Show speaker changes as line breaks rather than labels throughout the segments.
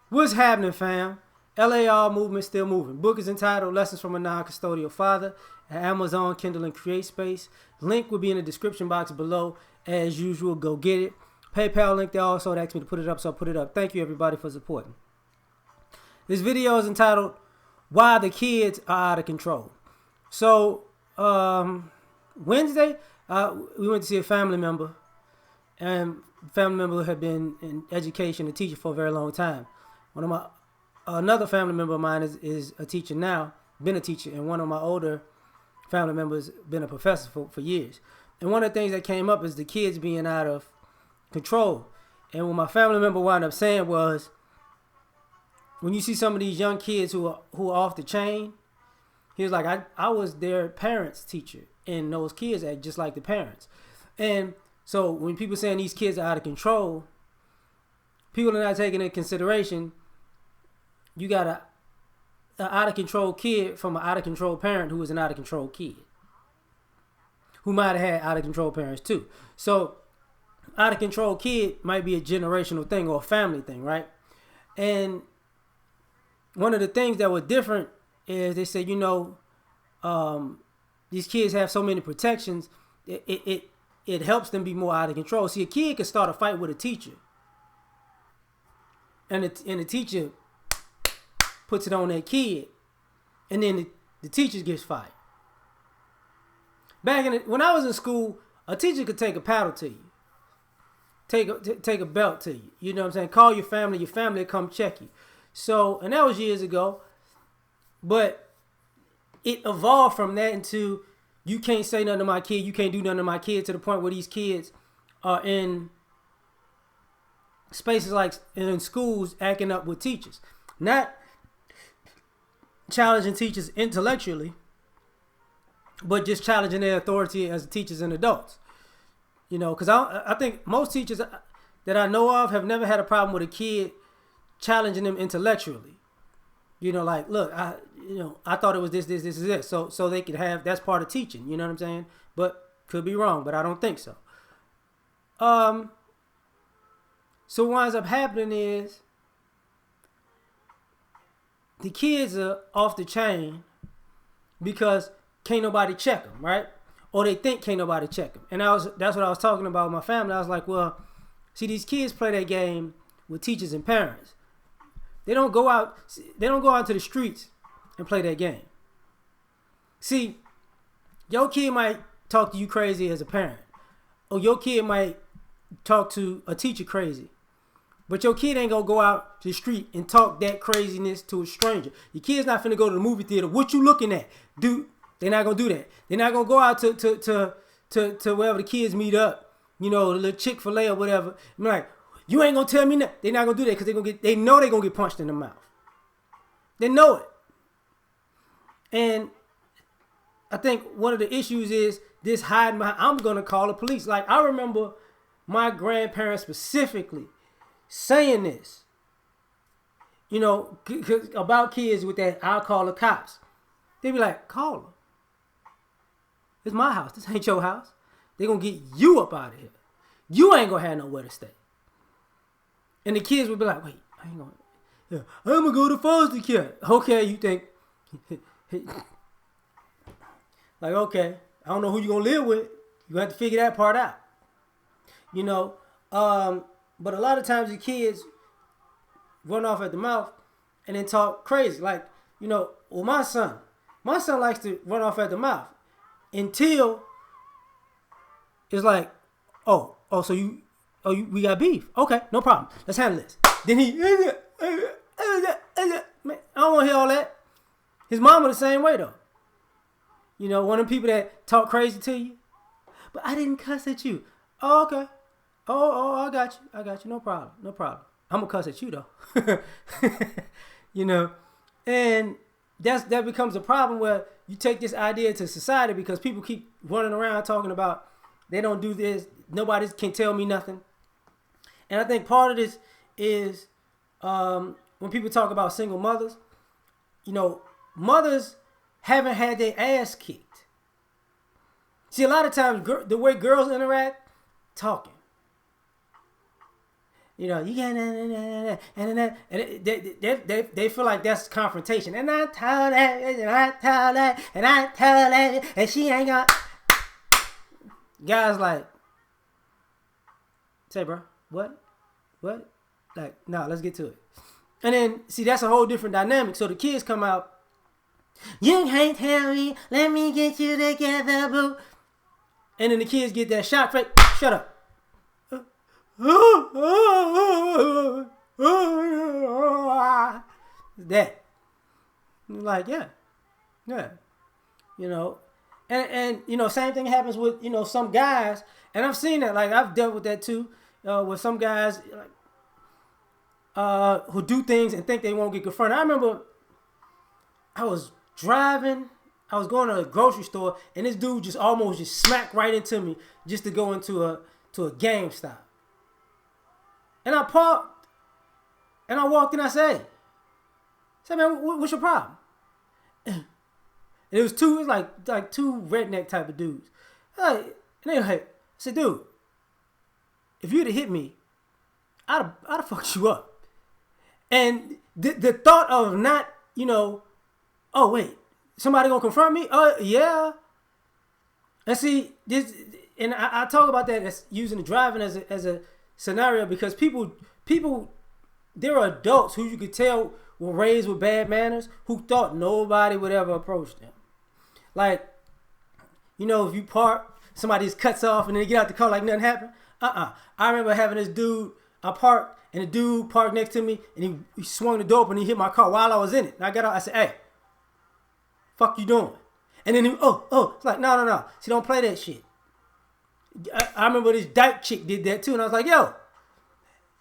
What's happening, fam? L.A.R. movement still moving. Book is entitled Lessons from a Non-Custodial Father at Amazon, Kindle, and CreateSpace. Link will be in the description box below. As usual, go get it. PayPal link there also. They asked me to put it up, so I put it up. Thank you, everybody, for supporting. This video is entitled Why the Kids Are Out of Control. So, Wednesday, we went to see a family member. And family member had been in education, a teacher for a very long time. Another family member of mine is a teacher now, been a teacher, and one of my older family members been a professor for years. And one of the things that came up is the kids being out of control. And what my family member wound up saying was, when you see some of these young kids who are off the chain, he was like, I was their parents' teacher, and those kids act just like the parents. And so when people saying these kids are out of control, people are not taking into consideration you got an out of control kid from an out of control parent who is an out of control kid, who might have had out of control parents too. So out of control kid might be a generational thing or a family thing, right? And one of the things that was different is they said, these kids have so many protections, it helps them be more out of control. See, a kid can start a fight with a teacher, and the teacher puts it on that kid, and then the teacher gets fired. When I was in school, a teacher could take a paddle to you, take a belt to you. You know what I'm saying? Call your family will come check you. So, and that was years ago, but it evolved from that into you can't say nothing to my kid, you can't do nothing to my kid, to the point where these kids are in spaces like in schools acting up with teachers. Not challenging teachers intellectually, but just challenging their authority as teachers and adults. Because I think most teachers that I know of have never had a problem with a kid challenging them intellectually. Like, look, I thought it was this. So they could have, that's part of teaching, you know what I'm saying? But could be wrong, but I don't think so. So what winds up happening is the kids are off the chain because can't nobody check them, right? Or they think can't nobody check them. And that's what I was talking about with my family. I was like, well, see, these kids play that game with teachers and parents. They don't go out to the streets and play that game. See, your kid might talk to you crazy as a parent, or your kid might talk to a teacher crazy, but your kid ain't gonna go out to the street and talk that craziness to a stranger. Your kid's not finna go to the movie theater. What you looking at? Dude, they're not gonna do that. They're not gonna go out to wherever the kids meet up, the little Chick-fil-A or whatever. I'm like, you ain't gonna tell me nothing. They're not gonna do that because they know they're gonna get punched in the mouth. They know it. And I think one of the issues is this hiding behind, I'm gonna call the police. Like, I remember my grandparents specifically saying this, about kids with that, I'll call the cops. They be like, call them. It's my house. This ain't your house. They're gonna get you up out of here. You ain't gonna have nowhere to stay. And the kids would be like, wait, I ain't gonna, I'm gonna go to foster care. Okay, you think, like, okay, I don't know who you gonna live with. You have to figure that part out. But a lot of times the kids run off at the mouth and then talk crazy. Like, my son likes to run off at the mouth until it's like, we got beef. Okay, no problem. Let's handle this. Then man, I don't want to hear all that. His mama the same way though. One of them people that talk crazy to you. But I didn't cuss at you. Oh, okay. Oh, I got you. No problem. I'm gonna cuss at you though. And that becomes a problem where you take this idea to society because people keep running around talking about they don't do this. Nobody can tell me nothing. And I think part of this is when people talk about single mothers, mothers haven't had their ass kicked. See, a lot of times the way girls interact, talking. You know, you got and they feel like that's confrontation. And I told that, and I told that, and I told that, and she ain't got. Guys like, say, bro, what? Like, no, let's get to it. And then, see, that's a whole different dynamic. So the kids come out, you can't tell me, let me get you together, boo. And then the kids get that shock face, shut up. That. Like, yeah. You know, and you know, same thing happens with, you know, some guys, and I've seen that, like, I've dealt with that too, with some guys, like, who do things and think they won't get confronted. I remember I was driving, I was going to a grocery store, and this dude just almost just smacked right into me just to go into a GameStop. And I parked, and I walked in, I said, man, what's your problem? And it was like two redneck type of dudes. And they like, I said, dude, if you'd have hit me, I'd have fucked you up. And the thought of not, you know, oh wait, somebody gonna confront me? Oh yeah. And see this, and I talk about that as using the driving as a scenario because people, there are adults who you could tell were raised with bad manners who thought nobody would ever approach them. Like, you know, if you park, somebody just cuts off and then they get out the car like nothing happened. I remember having this dude, I parked and the dude parked next to me and he swung the door open and he hit my car while I was in it. And I got out, I said, hey, fuck you doing? And then he, it's like, no. See, don't play that shit. I remember this dyke chick did that too. And I was like, yo.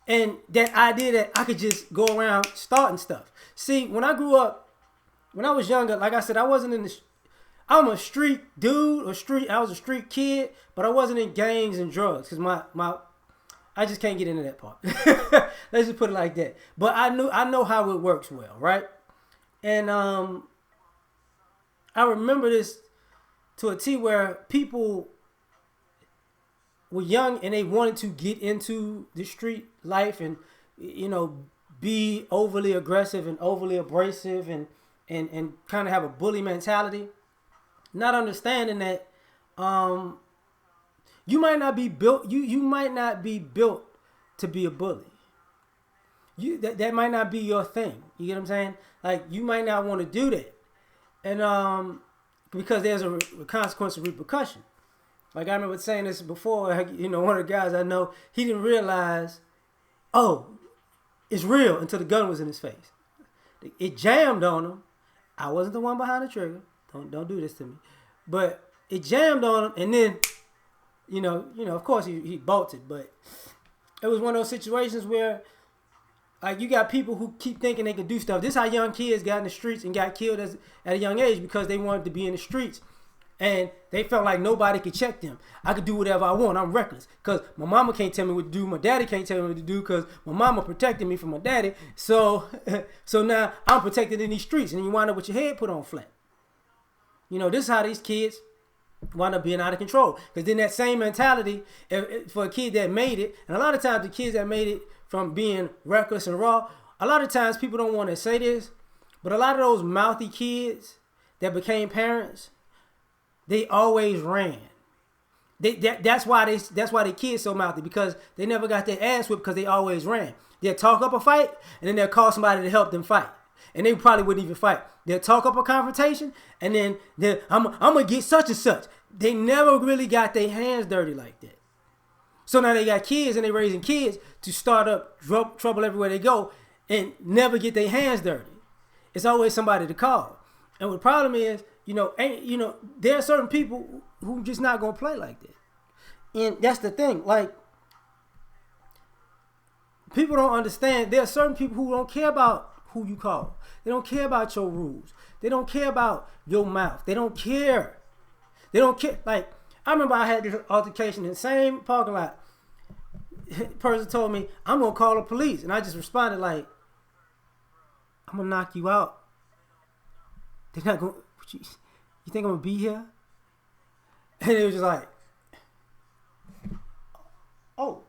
And that idea that I could just go around starting stuff. See, when I grew up, when I was younger, like I said, I wasn't in the, I'm a street dude, I was a street kid, but I wasn't in gangs and drugs. Because I just can't get into that part. Let's just put it like that. But I know how it works well, right? And I remember this to a T where people were young and they wanted to get into the street life and, you know, be overly aggressive and overly abrasive and kind of have a bully mentality, not understanding that you might not be built to be a bully. That might not be your thing. You get what I'm saying? Like, you might not want to do that. And because there's a consequence of repercussion. Like, I remember saying this before, you know, one of the guys I know, he didn't realize, oh, it's real until the gun was in his face. It jammed on him. I wasn't the one behind the trigger. Don't do this to me. But it jammed on him, and then, you know, of course he bolted. But it was one of those situations where, like, you got people who keep thinking they can do stuff. This is how young kids got in the streets and got killed at a young age because they wanted to be in the streets. And they felt like nobody could check them. I could do whatever I want. I'm reckless. Because my mama can't tell me what to do. My daddy can't tell me what to do because my mama protected me from my daddy. So now I'm protected in these streets. And you wind up with your head put on flat. You know, this is how these kids wind up being out of control. Because then that same mentality, for a kid that made it, and a lot of times the kids that made it from being reckless and raw, a lot of times people don't want to say this, but a lot of those mouthy kids that became parents, they always ran. That's why the kids so mouthy, because they never got their ass whipped because they always ran. They'll talk up a fight and then they'll call somebody to help them fight. And they probably wouldn't even fight. They'll talk up a confrontation and then I'm gonna get such and such. They never really got their hands dirty like that. So now they got kids and they raising kids to start up trouble everywhere they go and never get their hands dirty. It's always somebody to call. And what the problem is, there are certain people who just not gonna play like that. And that's the thing. Like, people don't understand. There are certain people who don't care about who you call. They don't care about your rules. They don't care about your mouth. They don't care. They don't care. Like, I remember I had this altercation in the same parking lot. Person told me, I'm gonna call the police. And I just responded like, I'm gonna knock you out. They're not gonna, you think I'm gonna be here? And it was just like, oh.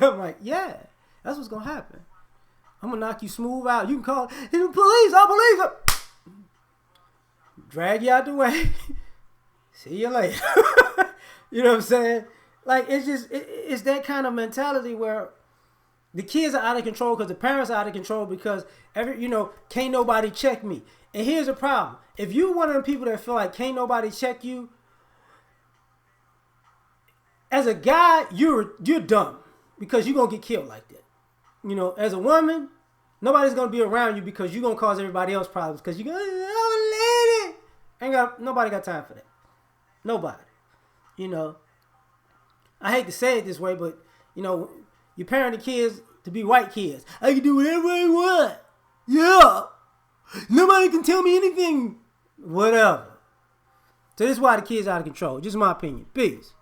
I'm like, yeah. That's what's gonna happen. I'm gonna knock you smooth out. You can call the police. I believe it. Drag you out the way. See you later. You know what I'm saying? Like, it's just, it's that kind of mentality where the kids are out of control because the parents are out of control because can't nobody check me. And here's the problem. If you're one of the people that feel like can't nobody check you, as a guy, you're dumb because you're going to get killed like that. As a woman, nobody's going to be around you because you're going to cause everybody else problems because you're going to, oh, lady. Nobody got time for that. Nobody. I hate to say it this way, but, you parent the kids to be white kids. I can do whatever I want. Yeah. Nobody can tell me anything. Whatever. So this is why the kids are out of control. Just my opinion. Peace.